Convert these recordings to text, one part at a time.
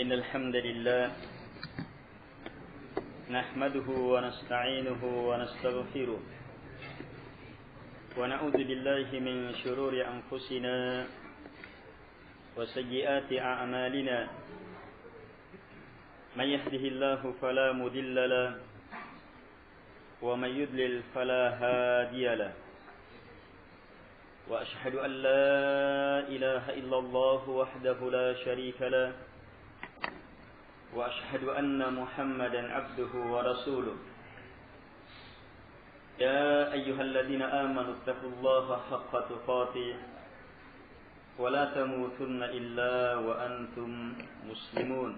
إن الحمد لله نحمده ونستعينه ونستغفره ونعوذ بالله من شرور أنفسنا وسيئات أعمالنا من يهده الله فلا مضل له ومن يضلل فلا هادي له وأشهد أن لا إله إلا الله وحده لا شريك له وأشهد أن محمدا عبده ورسوله يا أيها الذين آمنوا اتقوا الله حق تقاته ولا تموتن إلا وأنتم مسلمون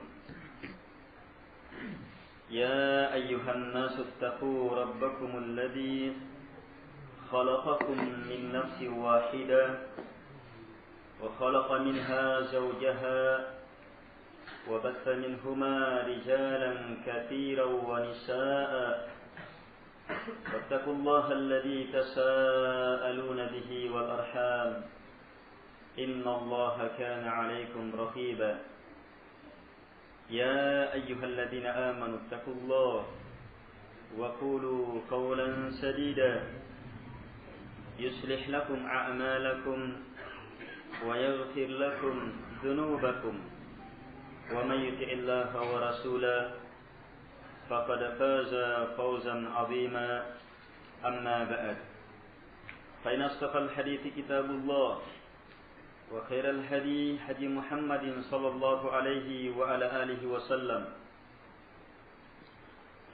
يا أيها الناس اتقوا ربكم الذي خلقكم من نفس واحدة وخلق منها زوجها وبث منهما رجالا كثيرا ونساء واتقوا الله الذي تساءلون به والأرحام إن الله كان عليكم رقيبا يا أيها الذين آمنوا اتقوا الله وقولوا قولا سديدا يصلح لكم أعمالكم ويغفر لكم ذنوبكم ومن يطع الله ورسوله فقد فاز فوزا عظيما أما بعد فإن أصدق الحديث كتاب الله وخير الهدي هدي محمد صلى الله عليه وعلى آله وسلم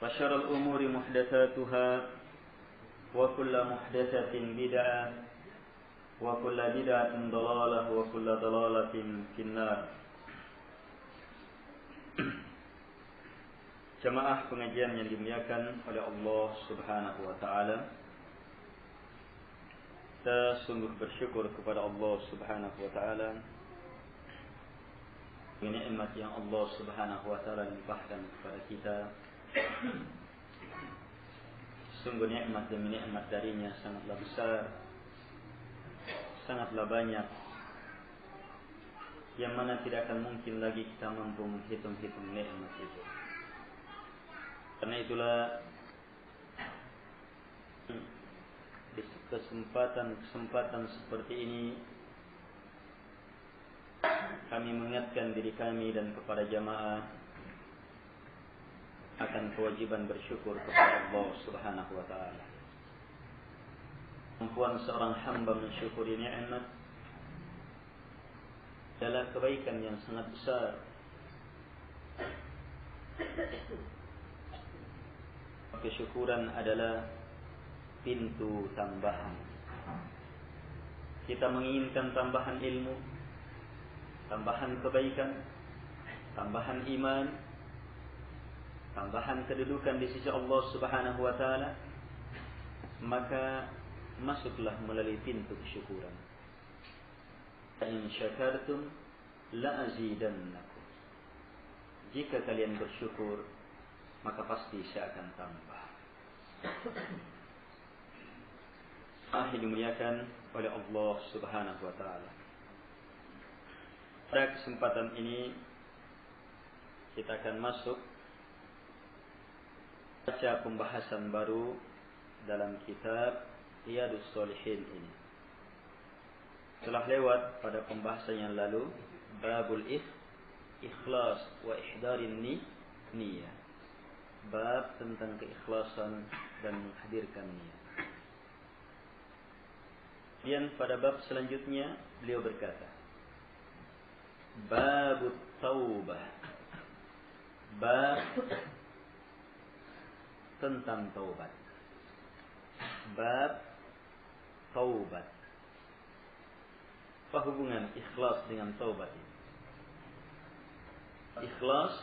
وشر الأمور محدثاتها وكل محدثة بدعة وكل بدعة ضلالة وكل ضلالة في النار. Jamaah pengajian yang dimuliakan oleh Allah Subhanahu wa taala. Kita sungguh bersyukur kepada Allah Subhanahu wa taala dengan nikmat yang Allah Subhanahu wa taala limpahkan kepada kita. Sungguh nikmat demi nikmat darinya sangatlah besar, sangatlah banyak, yang mana tidak akan mungkin lagi kita mampu menghitung-hitung nikmat itu. Karena itulah di kesempatan seperti ini kami mengingatkan diri kami dan kepada jamaah akan kewajiban bersyukur kepada Allah Subhanahu wa taala. Kemampuan seorang hamba mensyukuri nikmat adalah kebaikan yang sangat besar. Kesyukuran adalah pintu tambahan. Kita menginginkan tambahan ilmu, tambahan kebaikan, tambahan iman, tambahan kedudukan di sisi Allah Subhanahu wa taala, maka masuklah melalui pintu kesyukuran. In syakartum la azidannakum. Jika kalian bersyukur, maka pasti saya akan tambah. Dimuliakan oleh Allah Subhanahu wa taala. Pada kesempatan ini kita akan masuk baca pembahasan baru dalam kitab Riyadhus Shalihin ini. Telah lewat pada pembahasan yang lalu babul ikhlas wa ihdarin niyah. Bab tentang keikhlasan dan menghadirkan niat. Kemudian pada bab selanjutnya beliau berkata, Babut taubah. Bab tentang taubat. Bab taubat. Apa hubungan ikhlas dengan taubat ini? Ikhlas,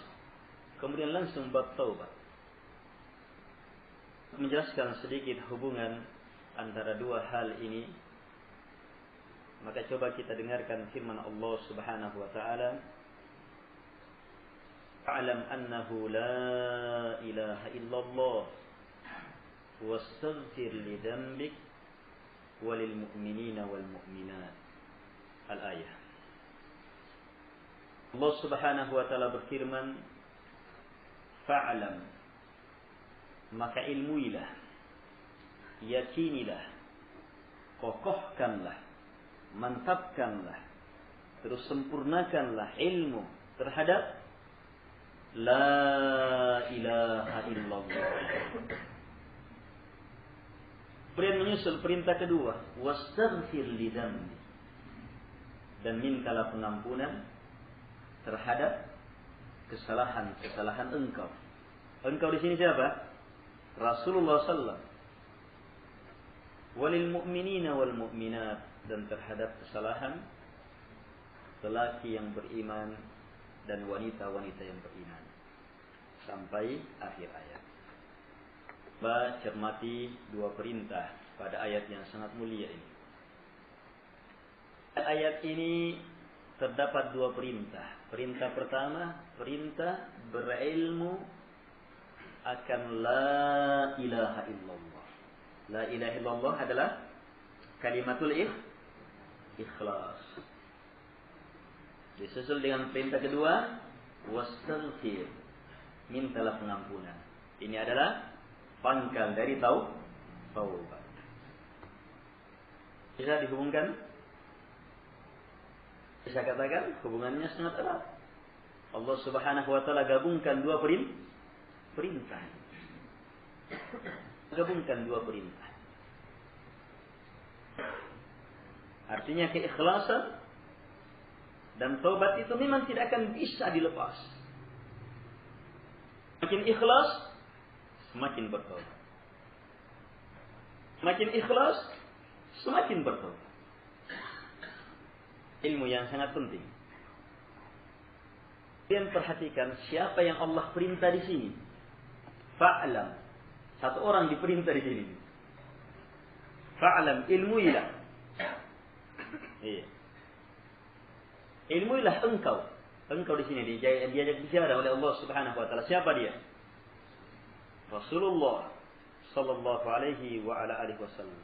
kemudian langsung bab taubat. Menjelaskan sedikit hubungan antara dua hal ini, maka coba kita dengarkan firman Allah Subhanahu wa taala, "Fa'lam annahu la ilaha illallah wastaghfir li dhanbik walil mu'minina wal mu'minat." Al-ayah. Allah Subhanahu wa taala berfirman, fa'lam, maka ilmuilah, yakinilah, kokohkanlah, mantapkanlah, terus sempurnakanlah ilmu terhadap la ilaha illallah. Kemudian menyusul perintah kedua, wastaghfir lidzambi, dan mintalah pengampunan terhadap kesalahan engkau. Engkau di sini siapa? Rasulullah sallallahu. Walil mu'minina wal mu'minat, dan terhadap kesalahan lelaki yang beriman dan wanita-wanita yang beriman. Sampai akhir ayat. Cermati dua perintah pada ayat yang sangat mulia ini. Ayat ini terdapat dua perintah. Perintah pertama, perintah berilmu akan la ilaha illallah. La ilaha illallah adalah kalimatul ikhlas. Disusul dengan perintah kedua, wastaghfir, mintalah pengampunan. Ini adalah pangkal dari taubat. Bisa dihubungkan? Bisa katakan hubungannya sangat erat. Allah Subhanahu wa taala gabungkan dua perintah. Gabungkan dua perintah. Artinya keikhlasan dan taubat itu memang tidak akan bisa dilepas. Semakin ikhlas, semakin bertaubat. Semakin ikhlas, semakin bertaubat. Ilmu yang sangat penting. Kalian perhatikan siapa yang Allah perintah di sini. Fa'lam. Satu orang diperintah di sini. Fa'lam, ilmuilah. Iya. Ilmuilah engkau. Engkau di sini diajak bicara oleh Allah Subhanahu wa taala. Siapa dia? Rasulullah sallallahu alaihi wa ala alihi wasallam.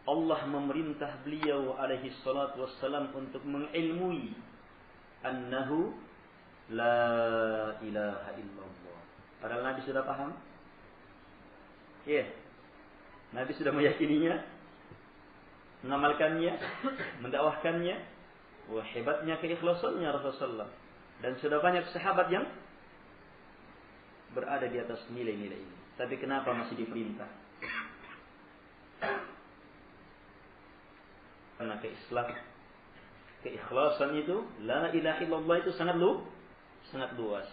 Allah memerintah beliau alaihi salatu wassalam untuk mengilmui annahu la ilaha illallah. Padahal Nabi sudah paham? Ya. Nabi sudah meyakininya, mengamalkannya, mendakwahkannya. Wah, hebatnya keikhlasannya Rasulullah. Dan sudah banyak sahabat yang berada di atas nilai-nilai ini. Tapi kenapa masih diperintah? Karena keikhlasan itu, la ilaha illallah itu sangat luas.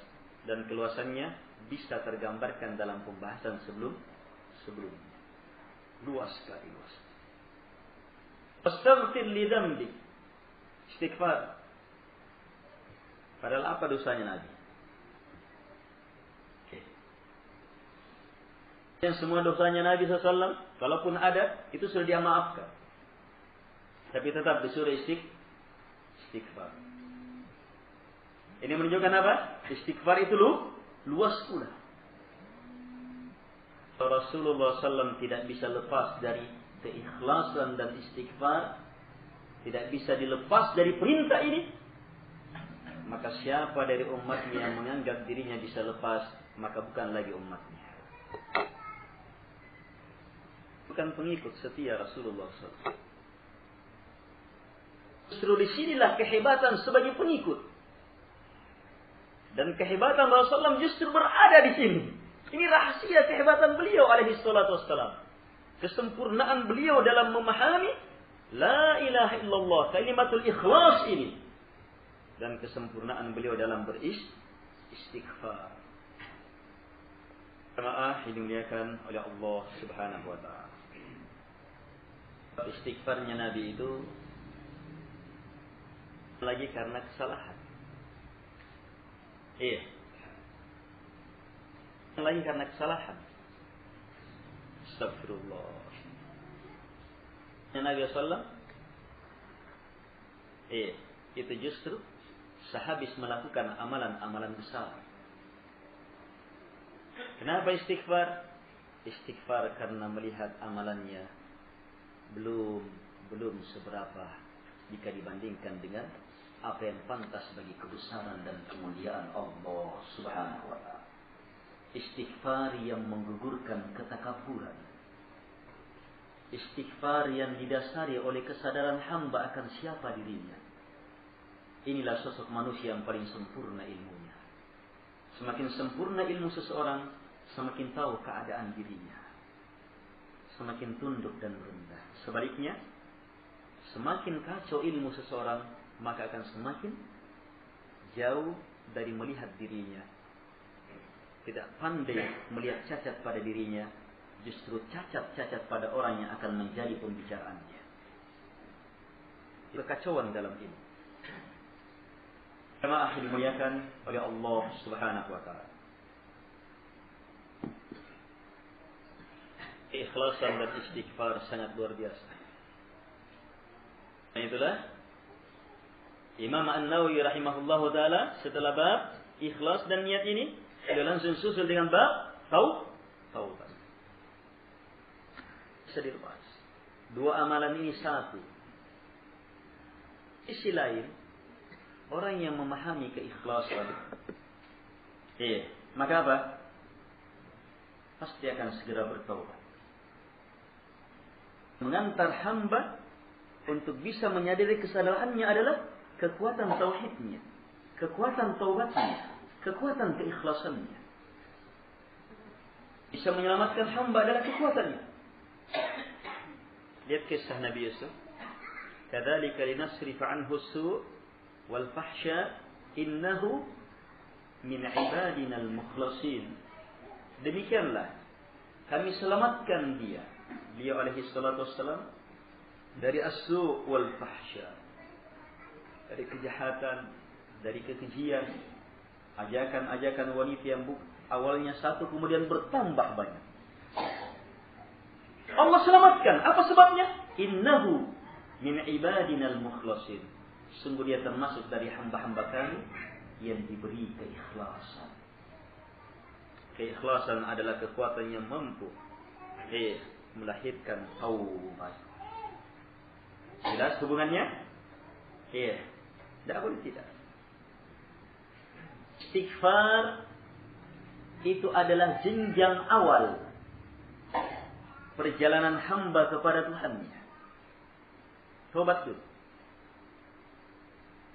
Dan keluasannya bisa tergambarkan dalam pembahasan sebelumnya. Luas sekali luas. Astaghfir li dzambi. Istighfar. Padahal apa dosanya Nabi? Yang semua dosanya Nabi SAW, kalaupun ada, itu sudah dia maafkan. Tapi tetap disuruh istighfar. Ini menunjukkan apa? Istighfar itu luas pula. Rasulullah SAW tidak bisa lepas dari keikhlasan dan istighfar, tidak bisa dilepas dari perintah ini. Maka siapa dari umatnya yang menganggap dirinya bisa lepas, maka bukan lagi umatnya. Bukan pengikut setia Rasulullah SAW. Justru disinilah kehebatan sebagai pengikut. Dan kehebatan Rasulullah justru berada di sini. Ini rahasia kehebatan beliau alaihi salatu wassalam. Kesempurnaan beliau dalam memahami la ilaha illallah, kalimatul ikhlas ini. Dan kesempurnaan beliau dalam beristighfar. Jemaah yang dimuliakan oleh Allah Subhanahu wa taala. Istighfarnya Nabi itu lagi karena kesalahan. Iya. Lagi karena kesalahan. Astagfirullah. Nabi sallallahu itu justru sehabis melakukan amalan-amalan besar. Kenapa istighfar? Istighfar karena melihat amalannya belum seberapa jika dibandingkan dengan apa yang pantas bagi kebesaran dan kemuliaan Allah Subhanahu wa taala. Istighfar yang menggugurkan ketakaburan. Istighfar yang didasari oleh kesadaran hamba akan siapa dirinya. Inilah sosok manusia yang paling sempurna ilmunya. Semakin sempurna ilmu seseorang, semakin tahu keadaan dirinya. Semakin tunduk dan rendah. Sebaliknya, semakin kacau ilmu seseorang, maka akan semakin jauh dari melihat dirinya. Tidak pandai melihat cacat pada dirinya, justru cacat-cacat pada orang yang akan menjadi pembicaraannya. Kekacauan dalam ini. Jemaah dimuliakan oleh Allah Subhanahu wa taala. Ikhlasan dan istighfar sangat luar biasa. Dan itulah Imam An-Nawawi rahimahullahu taala setelah bab ikhlas dan niat ini, dia langsung susul dengan bab taubat. Bisa dilepas. Dua amalan ini satu. Sisi lain, orang yang memahami keikhlasan, maka apa? Pasti akan segera bertaubat. Mengantar hamba untuk bisa menyadari kesalahannya adalah kekuatan tauhidnya, kekuatan taubatnya, kekuatan keikhlasannya. Bisa menyelamatkan hamba adalah kekuatannya. Lihat kisah Nabi Yusuf. Kadzalika linasrifa anhu as-su' wal fahsya innahu min ibadina al-mukhlasin. Demikianlah kami selamatkan beliau alaihi salatu wassalam dari as-su' wal fahsya, dari kejahatan, dari kekejian, ajakan-ajakan wanita yang awalnya satu kemudian bertambah banyak. Allah selamatkan. Apa sebabnya? Innahu min ibadina al-mukhlasin. Sungguh dia termasuk dari hamba-hamba kami yang diberi keikhlasan. Keikhlasan adalah kekuatan yang mampu melahirkan taubat. Jelas hubungannya? Tidak boleh tidak. Istighfar itu adalah jenjang awal perjalanan hamba kepada Tuhannya. Tobat dulu.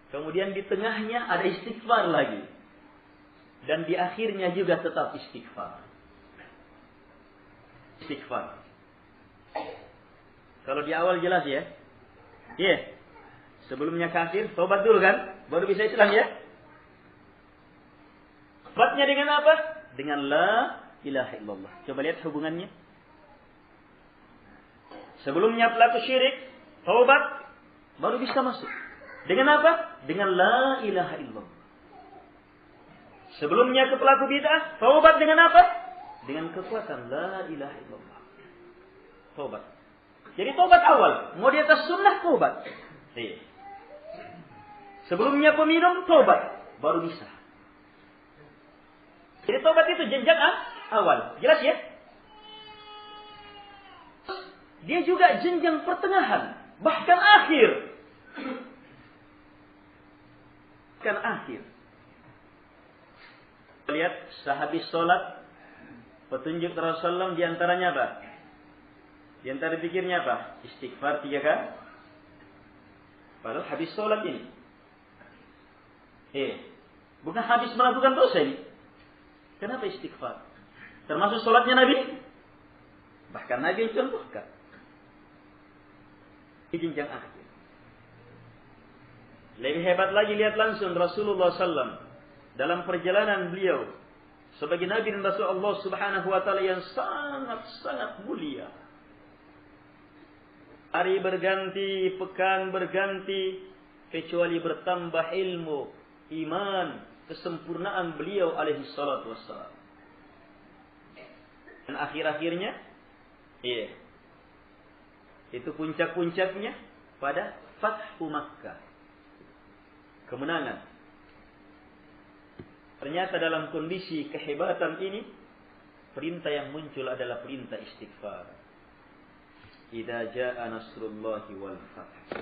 Kemudian di tengahnya ada istighfar lagi. Dan di akhirnya juga tetap istighfar. Istighfar. Kalau di awal jelas ya. Sebelumnya kafir, tobat dulu kan? Baru bisa Islam ya. Tobatnya dengan apa? Dengan la ilaha illallah. Coba lihat hubungannya. Sebelumnya pelaku syirik, taubat, baru bisa masuk. Dengan apa? Dengan la ilaha illallah. Sebelumnya ke pelaku bid'ah, taubat dengan apa? Dengan kekuatan la ilaha illallah. Taubat. Jadi taubat awal, mau di atas sunnah taubat. Sebelumnya peminum taubat, baru bisa. Jadi taubat itu jenjang awal. Jelas ya? Dia juga jenjang pertengahan, bahkan akhir. Lihat sehabis sholat, petunjuk Rasulullah di antaranya apa? Di antara pikirnya apa? Istighfar 3 kali. Padahal habis sholat ini. Bukan habis melakukan dosa ini. Kenapa istighfar? Termasuk sholatnya Nabi? Bahkan Nabi contohkan. Di jenjang akhir. Lebih hebat lagi lihat langsung Rasulullah SAW dalam perjalanan beliau sebagai Nabi dan Rasul Allah Subhanahu wa taala yang sangat-sangat mulia. Hari berganti, pekan berganti, kecuali bertambah ilmu, iman, kesempurnaan beliau alaihi salatu wassalam. Dan akhir-akhirnya itu puncak-puncaknya pada Fathu Makkah. Kemenangan. Ternyata dalam kondisi kehebatan ini, perintah yang muncul adalah perintah istighfar. Idza jaa nasrullahi wal fath.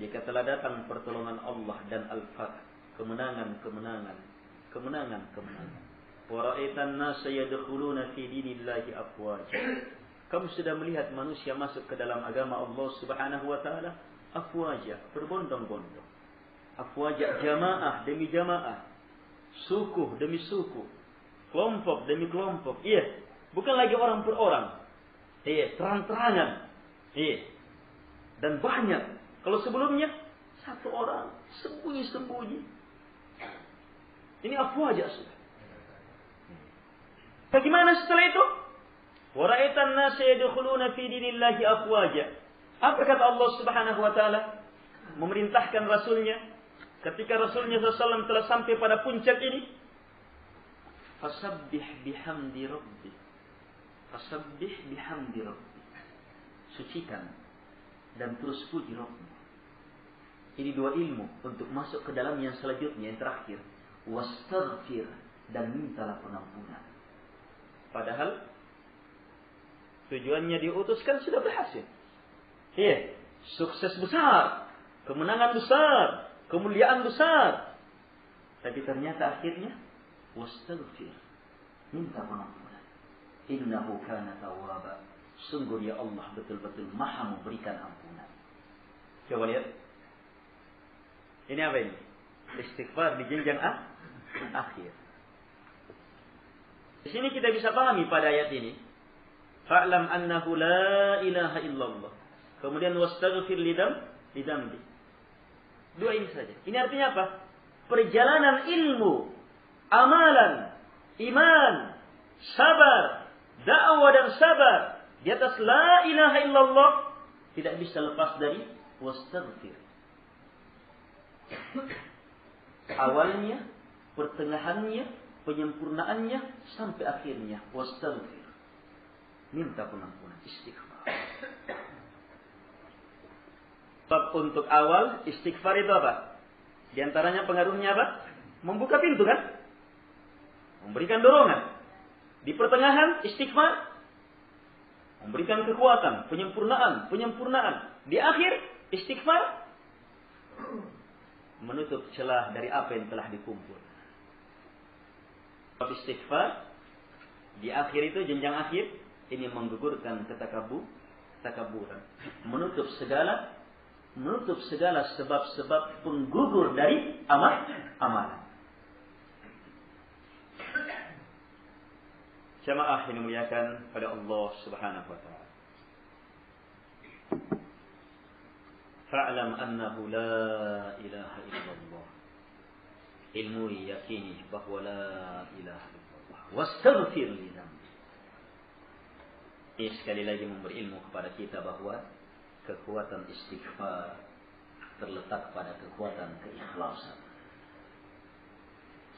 jika telah datang pertolongan Allah dan al-fath, kemenangan. Wa ra'aitan nasa yadkhuluna fi dinillahi afwaja. Kamu sudah melihat manusia masuk ke dalam agama Allah Subhanahu wa taala afwaja, berbondong-bondong. Afwaja, jamaah demi jamaah, suku demi suku, kelompok demi kelompok. Iya, bukan lagi orang per orang. Iya, terang-terangan. Iya. Dan banyak. Kalau sebelumnya satu orang sembunyi-sembunyi. Ini afwaja sudah. Bagaimana setelah itu? Wa ra'aitan nasa yadkhuluna fi dinillahi afwaja. Apa kata Allah Subhanahu wa taala? Memerintahkan rasulnya ketika rasulnya SAW telah sampai pada puncak ini, fasabbih bihamdi rabbik. Fasabbih bihamdi rabbik. Sucikan dan terus puji Rabbmu. Ini dua ilmu untuk masuk ke dalam yang selanjutnya, yang terakhir. Wastaghfir, dan mintalah pengampunan. Padahal tujuannya diutuskan sudah berhasil. Iya, sukses besar, kemenangan besar, kemuliaan besar. Tapi ternyata akhirnya wastaghfir, minta pengampunan. Innahu kana tawwaba. Sungguh dia Allah betul-betul maha memberikan ampunan. Coba lihat. Ini apa ini? Istighfar di jenjang akhir. Di sini kita bisa pahami pada ayat ini. Fa'lam annahu la ilaha illallah. Kemudian wastaghfir lidambi. Dua ini saja. Ini artinya apa? Perjalanan ilmu, amalan, iman, sabar, dakwah dan sabar di atas la ilaha illallah tidak bisa lepas dari wastaghfir. Awalnya, pertengahannya, penyempurnaannya sampai akhirnya wastaghfir. Minta pengampunan, istighfar. Sebab untuk awal istighfar itu apa? Di antaranya pengaruhnya apa? Membuka pintu kan? Memberikan dorongan. Di pertengahan istighfar memberikan kekuatan, penyempurnaan. Di akhir istighfar menutup celah dari apa yang telah dikumpul. Istighfar di akhir itu, jenjang akhir, ini menggugurkan ketakaburan, menutup segala sebab-sebab penggugur dari amalan. Jamaah yang dimuliakan pada Allah Subhanahu wa taala. Fa'lam annahu la ilaha illallah. Ilmu yakini bahwa la ilaha illallah. Wastaghfir li dzambi. Ini sekali lagi memberi ilmu kepada kita bahwa kekuatan istighfar terletak pada kekuatan keikhlasan.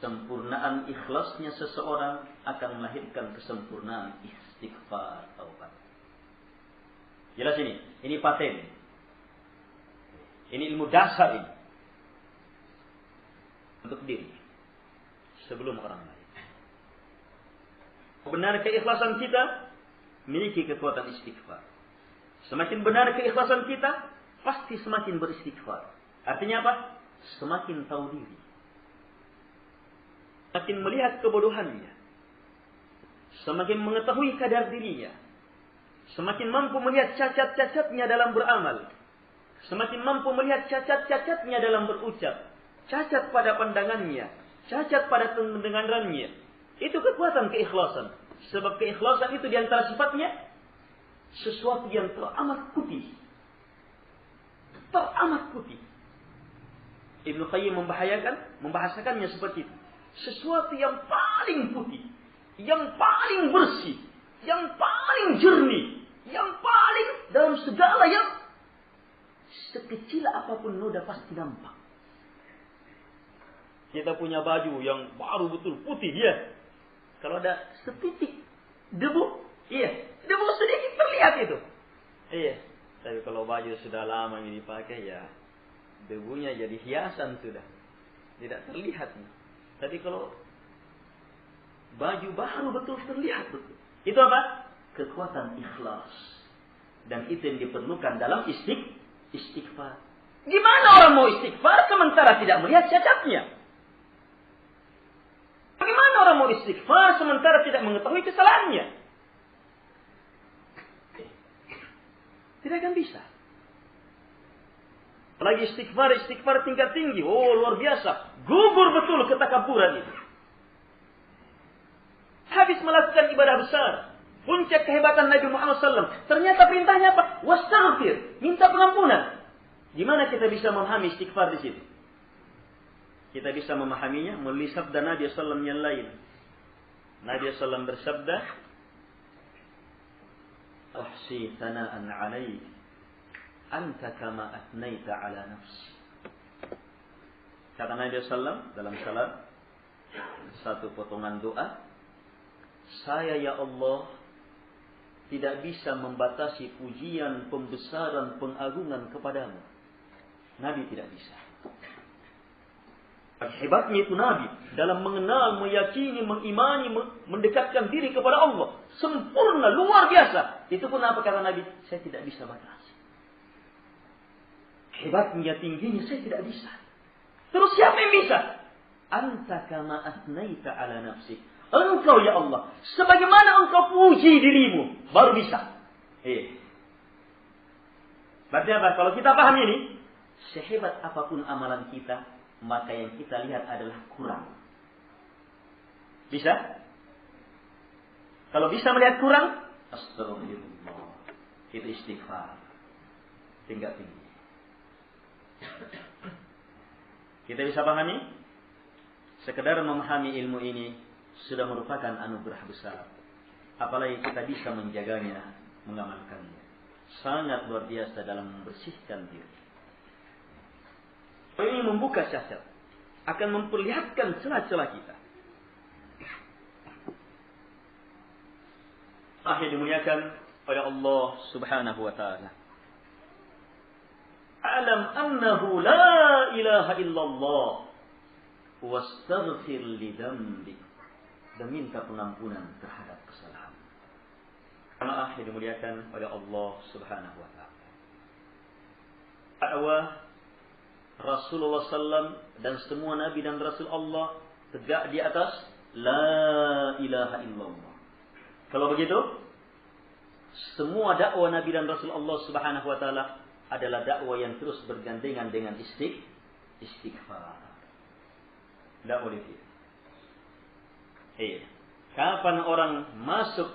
Sempurnaan ikhlasnya seseorang akan melahirkan kesempurnaan istighfar taubat. Jelas ini? Ini paten. Ini ilmu dasar ini. Untuk diri. Sebelum orang lain. Benar keikhlasan kita, miliki kekuatan istighfar. Semakin benar keikhlasan kita, pasti semakin beristighfar. Artinya apa? Semakin tahu diri. Semakin melihat kebodohannya. Semakin mengetahui kadar dirinya. Semakin mampu melihat cacat-cacatnya dalam beramal. Semakin mampu melihat cacat-cacatnya dalam berucap. Cacat pada pandangannya. Cacat pada pendengarannya. Itu kekuatan keikhlasan. Sebab keikhlasan itu diantara sifatnya sesuatu yang teramat putih. Teramat putih. Ibnu Qayyim membahasakannya seperti itu. Sesuatu yang paling putih, yang paling bersih, yang paling jernih, yang paling dalam segala yang sekecil apapun noda pasti nampak. Kita punya baju yang baru betul putih ya. Kalau ada setitik debu, debu sedikit terlihat itu. Iya. Tapi kalau baju sudah lama ini dipakai ya debunya jadi hiasan sudah. Tidak terlihat. Tapi kalau baju baru betul terlihat betul. Itu apa? Kekuatan ikhlas. Dan itu yang diperlukan dalam istighfar. Gimana orang mau istighfar sementara tidak melihat cacatnya? Bagaimana orang mau istighfar sementara tidak mengetahui kesalahannya? Tidak akan bisa. Apalagi istighfar tingkat tinggi. Oh, luar biasa. Gugur betul ketakaburan itu. Habis melakukan ibadah besar. Puncak kehebatan Nabi Muhammad SAW. Ternyata perintahnya apa? Wastaghfir. Minta pengampunan. Gimana kita bisa memahami istighfar di situ? Kita bisa memahaminya melalui sabda Nabi SAW yang lain. Nabi SAW bersabda, "Ahsi thana'an 'alaik, anta kama atnaita 'ala nafsi." Kata Nabi SAW dalam salat, satu potongan doa, saya ya Allah tidak bisa membatasi pujian, pembesaran, pengagungan kepadamu. Nabi tidak bisa. Hebatnya itu Nabi dalam mengenal, meyakini, mengimani, mendekatkan diri kepada Allah. Sempurna, luar biasa. Itu pun apa kata Nabi? Saya tidak bisa batasi. Hebatnya, tingginya, saya tidak bisa. Terus siapa yang bisa? Anta kama asnaita ala nafsik. Engkau ya Allah, sebagaimana engkau puji dirimu, baru bisa. Berarti apa? Kalau kita paham ini, sehebat apapun amalan kita, maka yang kita lihat adalah kurang. Bisa? Kalau bisa melihat kurang, astagfirullah. Itu istighfar. Tingkat tinggi. Kita bisa pahami? Sekedar memahami ilmu ini sudah merupakan anugerah besar. Apalagi kita bisa menjaganya, mengamalkannya. Sangat luar biasa dalam membersihkan diri. Ini membuka cacat, akan memperlihatkan celah-celah kita. Akhir dimuliakan oleh Allah Subhanahu wa taala. Alam annahu la ilaha illallah wastaghfir li dzambik. Dan minta pengampunan terhadap kesalahan. Karena akhir dimuliakan oleh Allah Subhanahu wa taala. Dakwah Rasulullah SAW dan semua Nabi dan Rasul Allah tegak di atas La ilaha illallah. Kalau begitu, semua dakwah Nabi dan Rasul Allah Subhanahu wa taala adalah dakwah yang terus bergandengan dengan istighfar. Tidak boleh tidak. Kapan orang masuk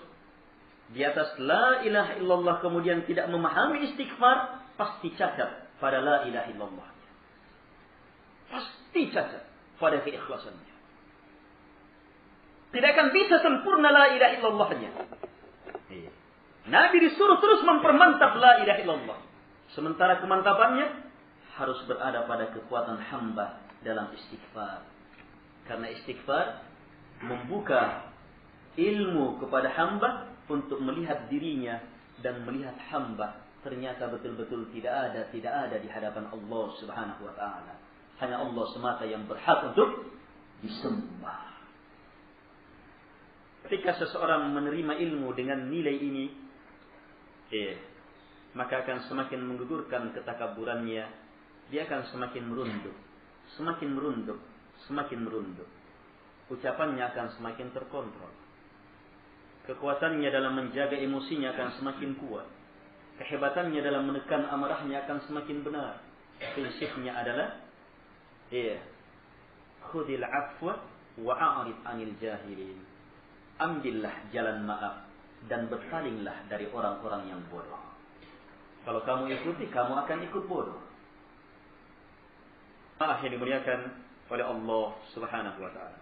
di atas La ilaha illallah kemudian tidak memahami istighfar, pasti cacat pada La ilaha illallah. Pasti cacat pada keikhlasannya. Tidak akan bisa sempurna La ilaha illallahnya. Nabi disuruh terus mempermantap La ilaha illallah. Sementara kemantapannya harus berada pada kekuatan hamba dalam istighfar. Karena istighfar membuka ilmu kepada hamba untuk melihat dirinya dan melihat hamba ternyata betul-betul tidak ada di hadapan Allah Subhanahu wa taala. Hanya Allah semata yang berhak untuk disembah. Ketika seseorang menerima ilmu dengan nilai ini, maka akan semakin menggugurkan ketakaburannya. Dia akan semakin merunduk, semakin merunduk, semakin merunduk. Ucapannya akan semakin terkontrol. Kekuatannya dalam menjaga emosinya akan semakin kuat. Kehebatannya dalam menekan amarahnya akan semakin benar. Prinsipnya adalah khudil afwa wa a'rid 'anil jahilin. Ambillah jalan maaf dan berpalinglah dari orang-orang yang bodoh. Kalau kamu ikuti, kamu akan ikut bodoh. Yang dimuliakan oleh Allah Subhanahu wa taala.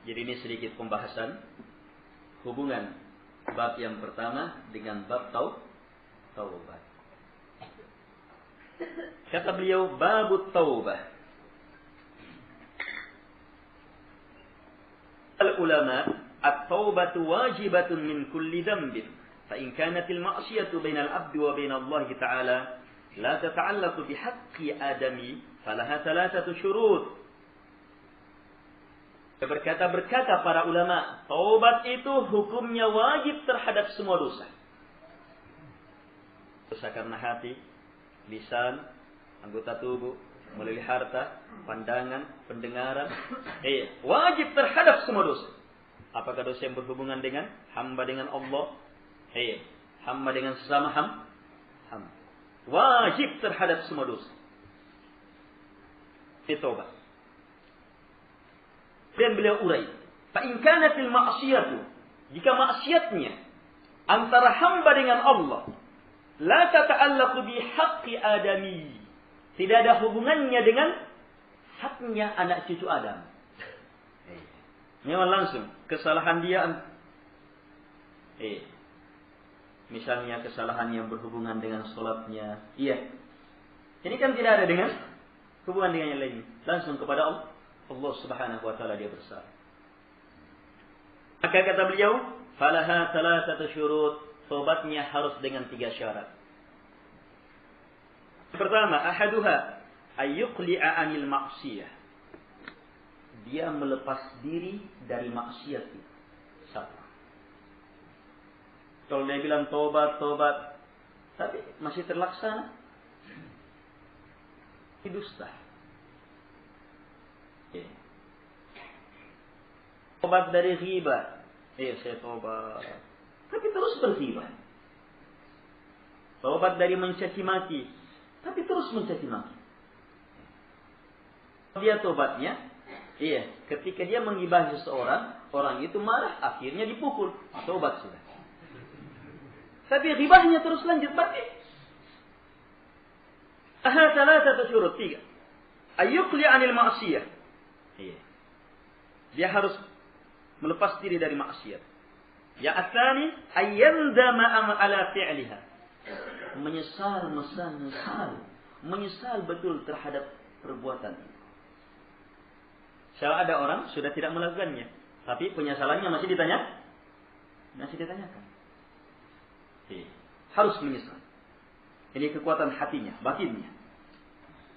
Jadi ini sedikit pembahasan hubungan bab yang pertama dengan bab taubat. Kata beliau, babut taubah. Al-ulama, at-taubatu wajibatun min kulli dhanbin. Fa in kanat al-ma'siyatu bainal 'abdi wa bainal Allah ta'ala la tata'allaqu bi haqqi adami, falaha thalathatu syurut. Berkata para ulama, taubat itu hukumnya wajib terhadap semua dosa. Dosa karena hati, lisan, anggota tubuh, melalui harta, pandangan, pendengaran. Wajib terhadap semua dosa. Apakah dosa yang berhubungan dengan hamba dengan Allah? Hamba dengan sesama hamba. Wajib terhadap semua dosa. Taubat. Dan beliau urai, fa in kanatil ma'siyatu, jika maksiatnya antara hamba dengan Allah, la tata'allaqu bi haqqi adami, tidak ada hubungannya dengan haknya anak cucu Adam. Memang langsung kesalahan dia. Misalnya kesalahan yang berhubungan dengan sholatnya. Ini kan tidak ada dengan hubungan dengan yang lain. Langsung kepada Allah Subhanahu wa taala dia bersalah. Maka kata beliau, falaha thalathatu syurut, taubatnya harus dengan 3 syarat. Pertama, ahaduha ayyuqli'a 'anil ma'siyah. Dia melepas diri dari maksiat itu. Satu. Kalau dia bilang tobat, tapi masih terlaksana, itu dusta. Tobat dari ghibah. Saya tobat, tapi terus berghibah. Tobat dari mencaci maki, tapi terus mencaci maki. Dia tobatnya, ketika dia menggibahi seseorang, orang itu marah, akhirnya dipukul. Tobat sudah. Tapi ghibahnya terus lanjut, berarti thalathatu syurut, 3. Ayyuqli 'anil ma'siyah. Dia harus melepas diri dari maksiat. Yang atsani ayyandama ala fi'liha. Menyesal betul terhadap perbuatan itu. Kalau ada orang sudah tidak melakukannya, tapi penyesalannya masih ditanyakan. Harus menyesal. Ini kekuatan hatinya, batinnya.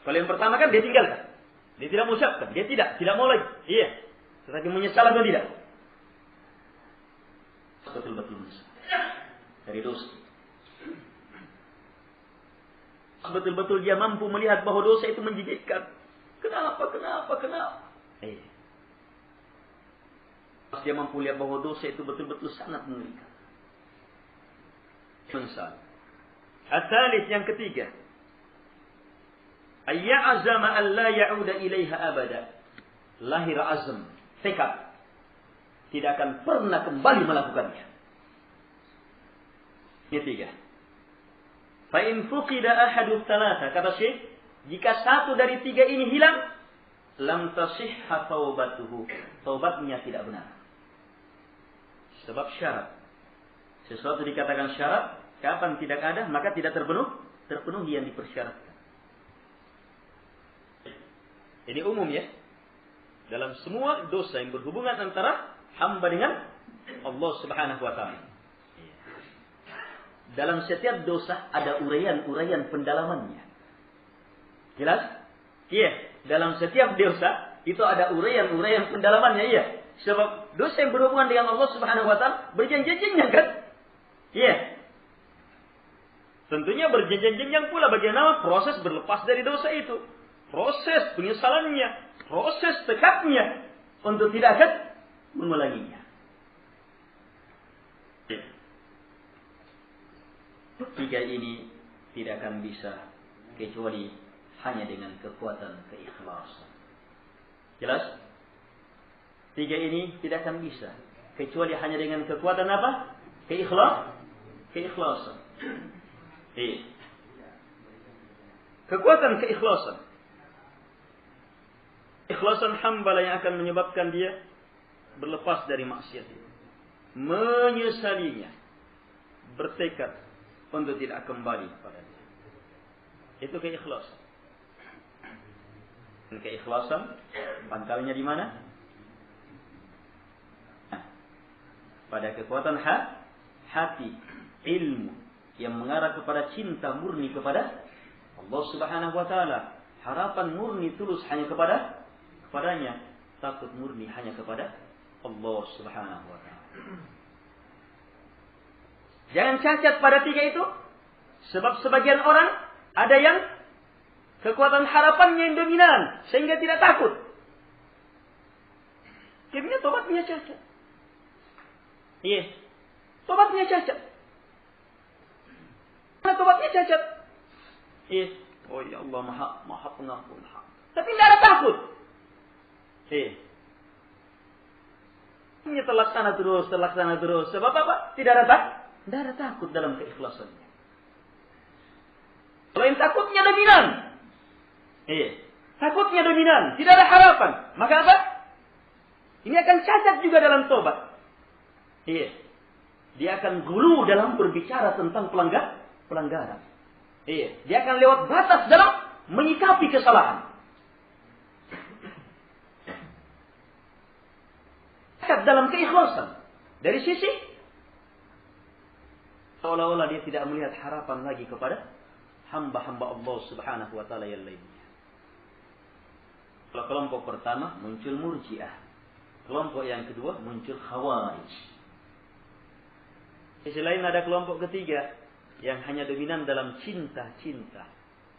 Kalau yang pertama kan dia tinggalkan. Dia tidak mengucapkan, dia tidak mau lagi. Tetapi menyesal atau tidak? Betul-betul menyesal dari dosa. Betul-betul dia mampu melihat bahwa dosa itu menjijikkan. Kenapa? Dia mampu lihat bahwa dosa itu betul-betul sangat mengerikan. Menyesal. Al-thalith, yang ketiga, ayya'azama an la ya'uda ilaiha abada. Lahir azam, tekad, tidak akan pernah kembali melakukannya. Ketiga, fa in fuqida ahadu thalatha, kata Syekh, jika satu dari 3 ini hilang, lam tasihha taubatuhu, taubatnya tidak benar. Sebab syarat. Sesuatu dikatakan syarat, kapan tidak ada, maka tidak terpenuhi yang dipersyaratkan. Ini umum ya. Dalam semua dosa yang berhubungan antara hamba dengan Allah Subhanahu wa taala. Dalam setiap dosa ada uraian-uraian pendalamannya. Jelas? Dalam setiap dosa itu ada uraian-uraian pendalamannya, Sebab dosa yang berhubungan dengan Allah Subhanahu wa taala berjenjang-jenjang kan? Tentunya berjenjang-jenjang pula bagaimana proses berlepas dari dosa itu. Proses penyesalannya, proses tekadnya untuk tidak akan mengulanginya. Tiga ini tidak akan bisa kecuali hanya dengan kekuatan keikhlasan. Jelas? Tiga ini tidak akan bisa kecuali hanya dengan kekuatan apa? Keikhlasan. Kekuatan keikhlasan. Ikhlasan hamba yang akan menyebabkan dia berlepas dari maksiat itu. Menyesalinya. Bertekad untuk tidak kembali padanya. Itu keikhlasan. Dan keikhlasan pangkalnya di mana? Pada kekuatan hati, ilmu yang mengarah kepada cinta murni kepada Allah Subhanahu wa taala. Harapan murni tulus hanya kepadanya, takut murni hanya kepada Allah Subhanahu wa taala. Jangan cacat pada tiga itu. Sebab sebagian orang ada yang kekuatan harapannya yang dominan sehingga tidak takut. Akhirnya tobatnya cacat. Iya. Tobatnya cacat. Karena tobatnya cacat. Iya. Oh ya Allah, maha pengampun. Tapi tidak ada takut. Iya. Ini terlaksana terus. Sebab apa? Tidak ada takut dalam keikhlasannya. Kalau yang takutnya dominan. Iya. Takutnya dominan. Tidak ada harapan. Maka apa? Ini akan cacat juga dalam tobat. Iya. Dia akan gulu dalam berbicara tentang pelanggaran. Iya. Dia akan lewat batas dalam menyikapi kesalahan. Cacat dalam keikhlasan. Dari sisi seolah-olah dia tidak melihat harapan lagi kepada hamba-hamba Allah Subhanahu wa taala yang lainnya. Kalau kelompok pertama muncul Murji'ah. Kelompok yang kedua muncul Khawarij. Sisi lain ada kelompok ketiga yang hanya dominan dalam cinta.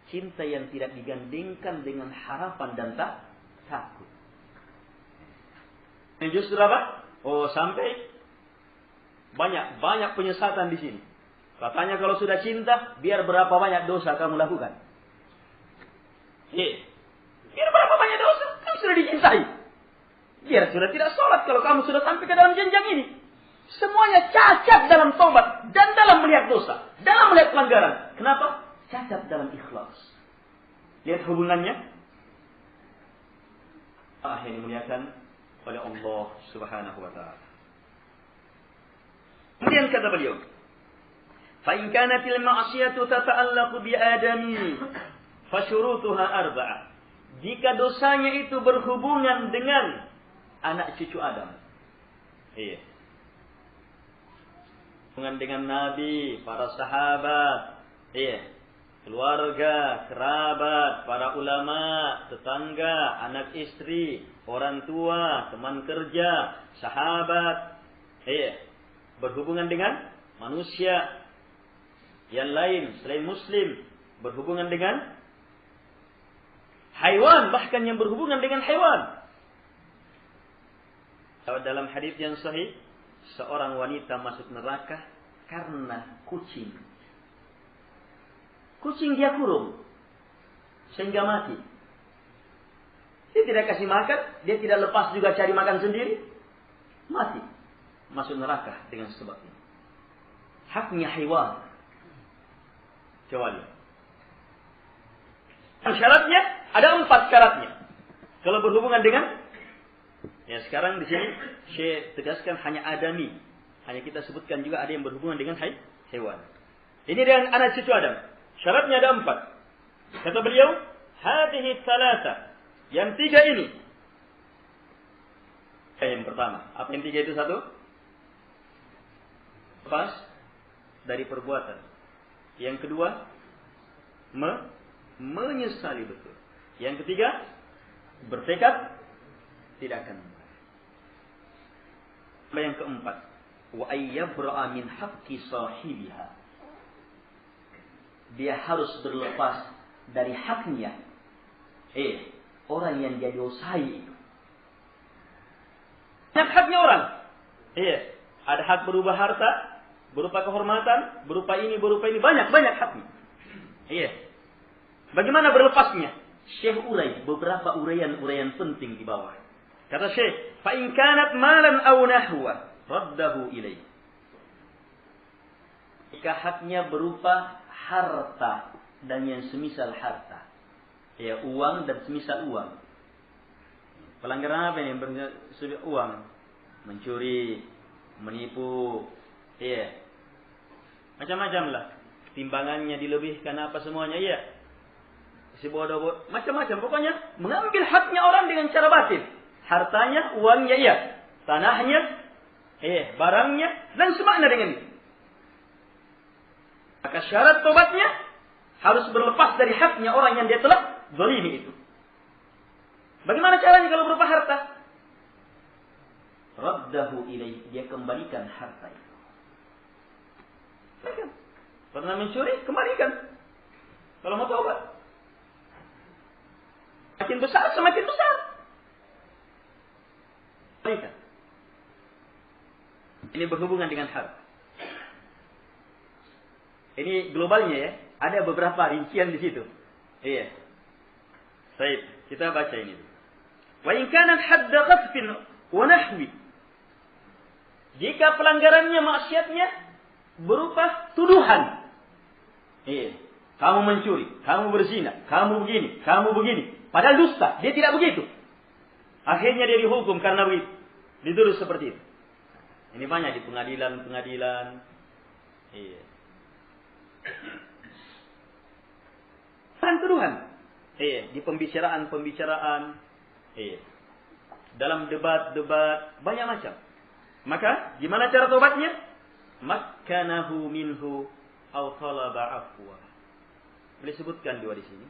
Cinta yang tidak digandingkan dengan harapan dan takut. Yang justru apa? Oh, sampai banyak penyesatan di sini. Katanya kalau sudah cinta, biar berapa banyak dosa kamu lakukan. Biar berapa banyak dosa, kamu sudah dicintai. Biar sudah tidak sholat kalau kamu sudah sampai ke dalam jenjang ini. Semuanya cacat dalam taubat dan dalam melihat dosa, dalam melihat pelanggaran. Kenapa? Cacat dalam ikhlas. Lihat hubungannya. Yang dimuliakan oleh Allah Subhanahu wa taala. Kemudian kata beliau, "Fa in kanatil ma'siyatu tata'allaqu bi adami, fa syurutuha arba'ah." Jika dosanya itu berhubungan dengan anak cucu Adam. Iya. Hubungan dengan Nabi, para sahabat, iya. Keluarga, kerabat, para ulama, tetangga, anak istri, orang tua, teman kerja, sahabat, iya. Berhubungan dengan manusia yang lain selain muslim, berhubungan dengan haiwan, bahkan yang berhubungan dengan haiwan. Dalam hadis yang sahih, seorang wanita masuk neraka karena kucing. Kucing dia kurung sehingga mati. Dia tidak kasih makan, dia tidak lepas juga cari makan sendiri, mati. Masuk neraka dengan sebab ini. Haknya haiwan. Coba lihat. Syaratnya ada 4 syaratnya. Kalau berhubungan dengan, ya sekarang di sini saya tegaskan hanya adami. Hanya kita sebutkan juga ada yang berhubungan dengan hewan. Ini dengan anak cucu Adam. Syaratnya ada 4. Kata beliau, hadhihi thalatha. Yang 3 ini. Yang pertama, apa yang 3 itu? 1. Lepas dari perbuatan. Yang kedua, menyesali betul. Yang ketiga, bertekad tidak akan. Yang keempat, wa ayyabra'a min haqqi sahibiha. Dia harus berlepas dari haknya orang yang dia dosai itu. Haknya orang. Ada hak berupa harta, berupa kehormatan, berupa ini, banyak haknya. Bagaimana berlepasnya? Syekh urai beberapa uraian penting di bawah. Kata Syekh, fa in kanat malan aw nahwa raddahu ilaih. Jika haknya berupa harta dan yang semisal harta. Uang dan semisal uang. Pelanggaran apa yang bersifat uang? Mencuri, menipu, macam-macam lah. Timbangannya dilebihkan apa semuanya, si bodoh, macam-macam. Pokoknya mengambil haknya orang dengan cara batil. Hartanya, uangnya, tanahnya, barangnya, dan semakna dengan itu. Maka syarat tobatnya harus berlepas dari haknya orang yang dia telah zalimi itu. Bagaimana caranya kalau berupa harta? Raddahu ilaih, dia kembalikan harta itu. Pernah mencuri, kembalikan. Kalau mau taubat. Makin besar, semakin besar. Kembalikan. Ini berhubungan dengan harta. Ini globalnya ya. Ada beberapa rincian di situ. Iya. Baik, kita baca ini. Wa in kana hadda qadfin wa nahwi. Jika pelanggarannya, maksiatnya berupa tuduhan. Iya. Kamu mencuri, kamu berzina, kamu begini. Padahal dusta, dia tidak begitu. Akhirnya dia dihukum karena begitu. Dituduh seperti itu. Ini banyak di pengadilan. Iya. Tuduhan. Iya, di pembicaraan. Iya. Dalam debat, banyak macam. Maka, gimana cara tobatnya? Makkanahu minhu aw talaba afwa. Boleh sebutkan dua di sini.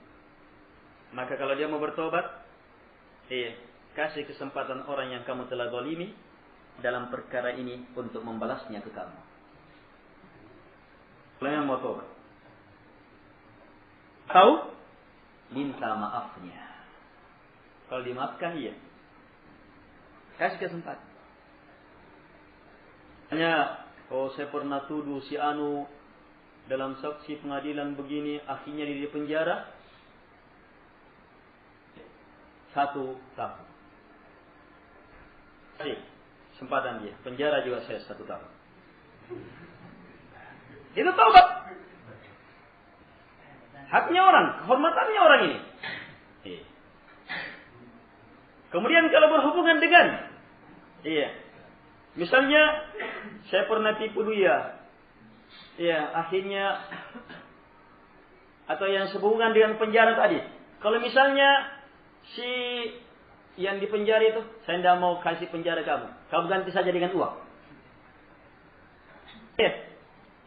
Maka kalau dia mau bertobat, kasih kesempatan orang yang kamu telah zalimi dalam perkara ini untuk membalasnya ke kamu. Kalau yang mau tobat, atau minta maafnya. Kalau dimaafkan, iya. Kasih kesempatan. Hanya, saya pernah tuduh si Anu dalam saksi pengadilan begini, akhirnya dia di penjara 1 tahun. Kesempatan dia, penjara juga saya 1 tahun. Itu taubat. Haknya orang, kehormatannya orang ini. Kemudian kalau berhubungan dengan, misalnya saya pernah tipu dia, akhirnya, atau yang sehubungan dengan penjara tadi. Kalau misalnya si yang di penjara itu, saya tidak mau kasih penjara kamu ganti saja dengan uang.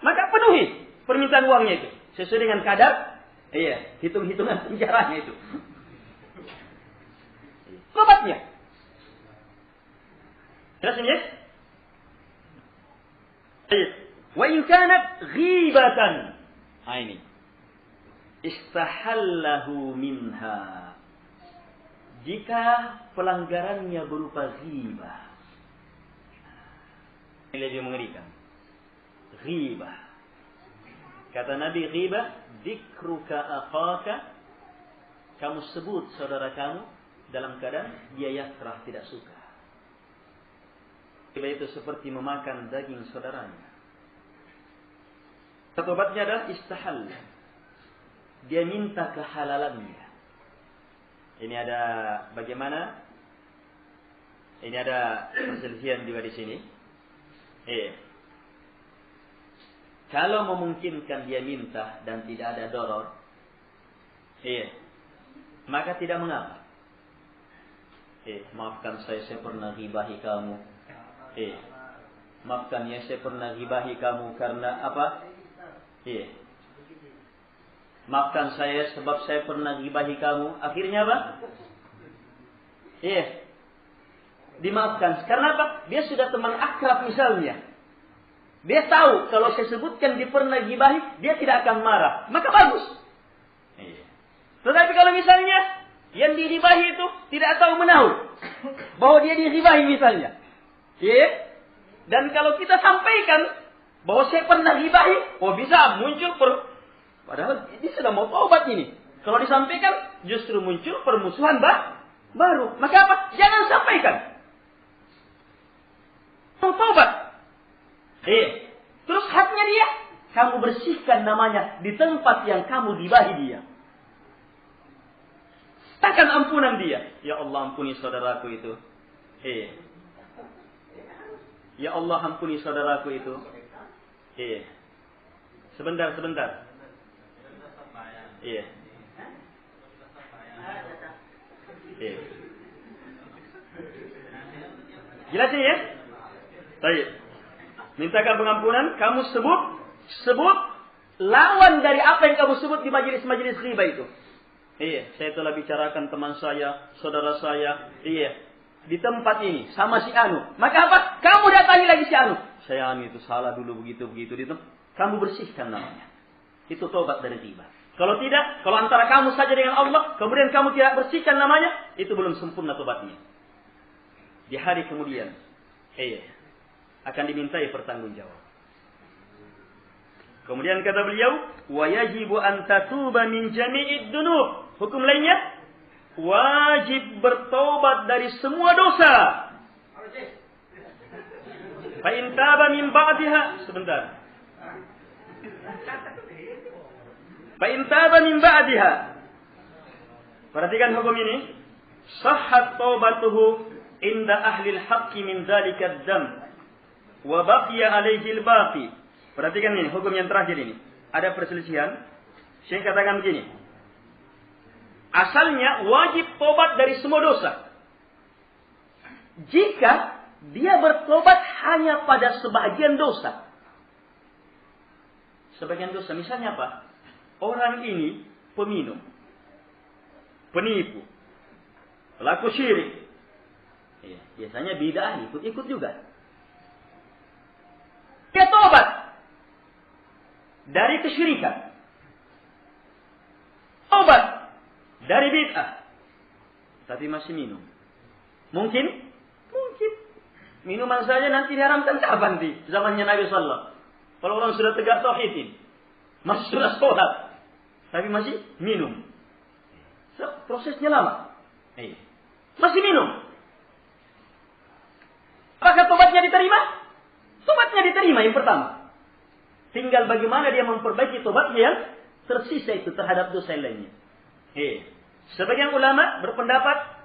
Maka penuhi permintaan uangnya itu sesuai dengan kadar, hitung-hitungan penjaranya itu. Tobatnya. Jelas ini ya? Wa in kanat ghibatan. Ini. Istahallahu minha. Jika pelanggarannya berupa ghibah. Ini lebih mengerikan. Ghibah. Kata Nabi, ghibah, dzikruka akhaka, kamu sebut saudara kamu dalam keadaan dia yakrah, tidak suka. Ghibah itu seperti memakan daging saudaranya. Tobatnya adalah istahal. Dia minta kehalalannya. Ini ada bagaimana? Ini ada perselisihan juga di sini. Kalau memungkinkan dia minta dan tidak ada doror, maka tidak mengapa. Maafkan saya pernah ghibahi kamu. Maafkan ya, saya pernah ghibahi kamu karena apa? Maafkan saya sebab saya pernah ghibahi kamu. Akhirnya apa? Dimaafkan. Karena apa? Dia sudah teman akrab misalnya. Dia tahu kalau saya sebutkan dia pernah ghibahi, dia tidak akan marah. Maka bagus. Tetapi kalau misalnya yang dighibahi itu tidak tahu menahu bahwa dia dighibahi misalnya. Dan kalau kita sampaikan bahwa saya pernah ghibahi, bisa muncul padahal ini sudah mau taubat ini. Kalau disampaikan justru muncul permusuhan baru. Maka apa? Jangan sampaikan. Mau taubat. Terus haknya dia, kamu bersihkan namanya di tempat yang kamu ghibahi dia. Takkan ampunan dia. Ya Allah, ampuni saudaraku itu. Ya Allah, ampuni saudaraku itu. Sebentar. Jelasin ya? Baik. Mintakan pengampunan, kamu sebut lawan dari apa yang kamu sebut di majelis-majelis riba itu. Saya telah bicarakan teman saya, saudara saya, di tempat ini sama si Anu. Maka apa? Kamu datangi lagi si Anu. Saya Anu itu salah dulu begitu. Kamu bersihkan namanya. itu tobat dari riba. Kalau tidak, kalau antara kamu saja dengan Allah, kemudian kamu tidak bersihkan namanya, itu belum sempurna tobatnya. Di hari kemudian, akan dimintai pertanggungjawab. Kemudian kata beliau, wa yajibu an tatuba min jami'id dunub. Hukum lainnya, wajib bertobat dari semua dosa. Fa in taba min ba'daha, sebentar. Fa in taba min ba'daha. Perhatikan hukum ini. Sahhat taubatuhu inda ahli al-haqqi min dzalika ad-dam wa baqiya alayhi al-baqi. Perhatikan ini, hukum yang terakhir ini. Ada perselisihan. Syekh katakan begini. Asalnya wajib tobat dari semua dosa. Jika dia bertobat hanya pada sebagian dosa. Sebagian dosa, misalnya apa? Orang ini peminum, penipu, pelaku syirik. Biasanya bid'ah ikut-ikut juga. Dia tobat dari kesyirikan, tobat dari bid'ah, tapi masih minum. Mungkin minuman saja nanti diharamkan kapan di zamannya Nabi Sallallahu. Kalau orang sudah tegak tauhid, masih sudah sholat, tapi masih minum. Prosesnya lama. Masih minum. Apakah tobatnya diterima? Tobatnya diterima yang pertama. Tinggal bagaimana dia memperbaiki tobatnya yang tersisa itu terhadap dosa yang lainnya. Sebagian ulama berpendapat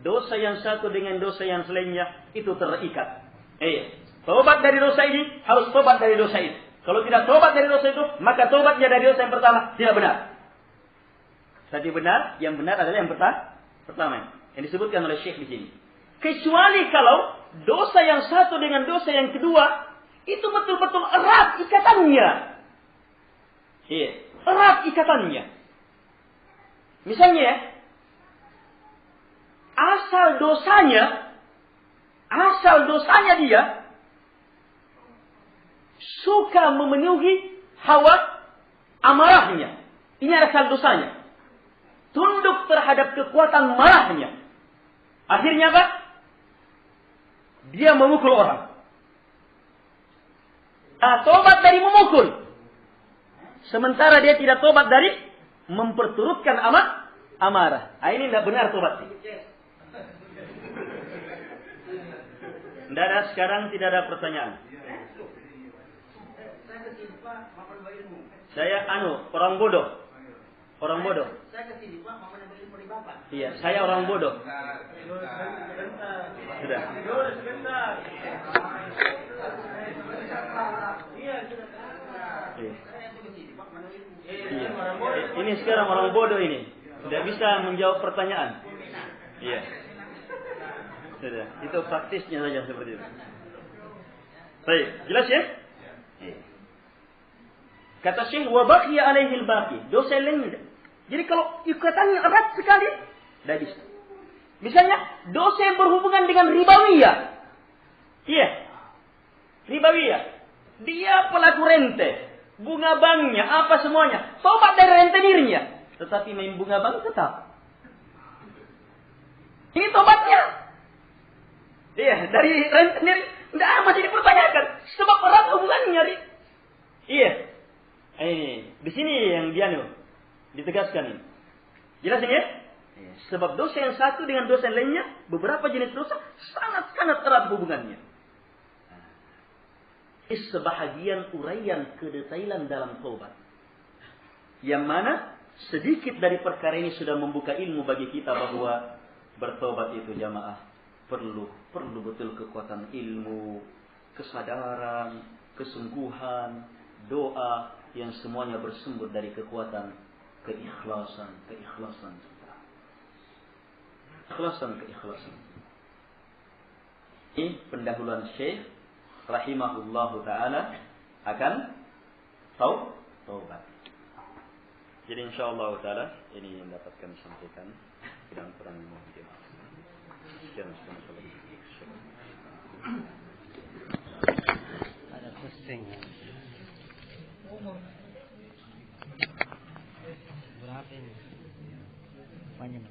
dosa yang satu dengan dosa yang selainnya itu terikat. Tobat dari dosa ini harus tobat dari dosa itu. Kalau tidak tobat dari dosa itu, maka tobatnya dari dosa yang pertama tidak benar. Tadi benar, yang benar adalah yang pertama yang disebutkan oleh Syekh di sini. Kecuali kalau dosa yang satu dengan dosa yang kedua itu betul-betul erat ikatannya. Erat ikatannya. Misalnya, asal dosanya dia suka memenuhi hawa amarahnya. Ini asal dosanya. Tunduk terhadap kekuatan marahnya. Akhirnya apa? Dia memukul orang. Tobat dari memukul. Sementara dia tidak tobat dari memperturutkan amarah. Ini tidak benar tobat. Tidak ada sekarang, tidak ada pertanyaan. Saya orang bodoh. Orang bodoh. Iya, saya orang bodoh. Sudah. Ini sekarang orang bodoh ini. Tidak bisa menjawab pertanyaan. Iya. Sudah. Itu praktisnya saja seperti itu. Baik, jelas ya? Kata Syekh, wa baqiya alaihi al-baqi. Dosa lainnya. Jadi kalau ikatannya erat sekali, tidak bisa. Misalnya, dosa yang berhubungan dengan ribawiyah. Iya. Ribawiyah. Dia pelaku rente. Bunga banknya, apa semuanya. Tobat dari rentenirnya. Tetapi main bunga bank tetap. Ini tobatnya. Iya, dari rentenir. Tidak, masih dipertanyakan. Sebab erat hubungannya. Iya. Di sini yang ditegaskan ini. Jelas ini ya? Sebab dosa yang satu dengan dosa yang lainnya, beberapa jenis dosa sangat-sangat erat hubungannya. Sebahagian uraian kedetailan dalam taubat. Yang mana sedikit dari perkara ini sudah membuka ilmu bagi kita bahwa bertobat itu jamaah perlu betul kekuatan ilmu, kesadaran, kesungguhan, doa yang semuanya bersumber dari kekuatan keikhlasan. Ini pendahuluan Syekh rahimahullahu ta'ala akan taubat. Jadi insyaallah ta'ala ini yang dapat kami sampaikan. Kurang mohon dimaaf. Ada pusing. Panjang.